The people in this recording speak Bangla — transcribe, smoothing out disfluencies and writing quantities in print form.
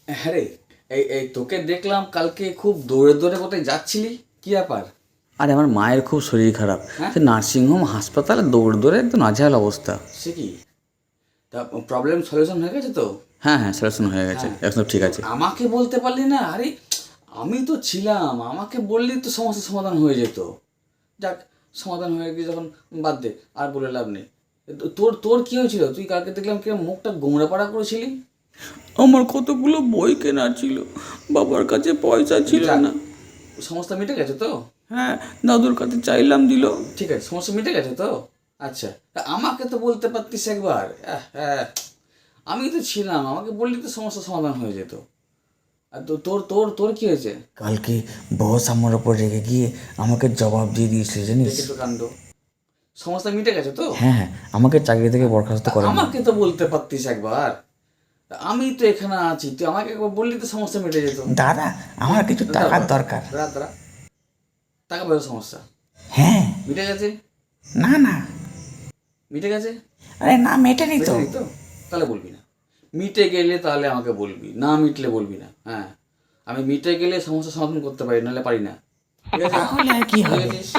হ্যাঁ রে, এই এই তোকে দেখলাম কালকে খুব দৌড়ে দৌড়ে কোথায় যাচ্ছিলি, কি ব্যাপার? আরে আমার মায়ের খুব শরীর খারাপ, হ্যাঁ? সে নার্সিংহোম হাসপাতালে দৌড়ে দৌড়ে একদম নাজেহাল অবস্থা। সে কি, তা প্রবলেম সলিউশন হয়ে গেছে তো? হ্যাঁ হ্যাঁ, সলিউশন হয়ে গেছে, হ্যাঁ, একদম ঠিক তো আছে। আমাকে বলতে পারলি না? আরে আমি তো ছিলাম, আমাকে বললি তো সমস্যার সমাধান হয়ে যেত। যাক, সমাধান হয়ে গিয়ে যখন, বাদ দে, আর বলে লাভ নেই। তোর তোর কি হয়েছিল? তুই কালকে দেখলাম কিরম মুখটা গোমড়া পাড়া করেছিলি। আমার কতগুলো বই কেনার ছিল, বাবার কাছে পয়সা ছিল যাক, না। সমস্যা মিটে গেছে তো? হ্যাঁ, দাদুর কাছে চাইলাম, দিল। ঠিক আছে, সমস্যা মিটে গেছে তো? আচ্ছা, তা আমাকে তো বলতে পারতিস একবার। হ্যাঁ, আমি তো ছিলাম, আমাকে বললি তো সমস্যার সমাধান হয়ে যেত। আর তোর তোর তোর কি হয়েছে? কালকে বস আমার ওপর রেগে গিয়ে আমাকে জবাব দিয়ে দিয়েছিল, জানিস? দেখে তো কাণ্ড। সমস্যা মিটে গেছে তো? হ্যাঁ হ্যাঁ, আমাকে চাকরি থেকে বরখাস্ত তা করেন। আমাকে তো বলতে পারতিস একবার। তা আমি তো এখানে আছি, তুই আমাকে একবার বললি তো সমস্যা মিটে যেত। দাদা, আমার কিছু টাকার দরকার। দাঁড়া দাঁড়া, টাকা পয়সার সমস্যা হ্যাঁ। মিটে গেছে? না না, মিটে গেছে? আরে না, মেটেনি তো। মিটেনি তো? তাহলে বলবি না। মিটে গেলে তাহলে আমাকে বলবি, না মিটলে বলবি না। হ্যাঁ, আমি মিটে গেলে সমস্যা সমাধান করতে পারি, নাহলে পারি না। ঠিক আছে? তাহলে আর কি বুঝে হবে? গেছিস?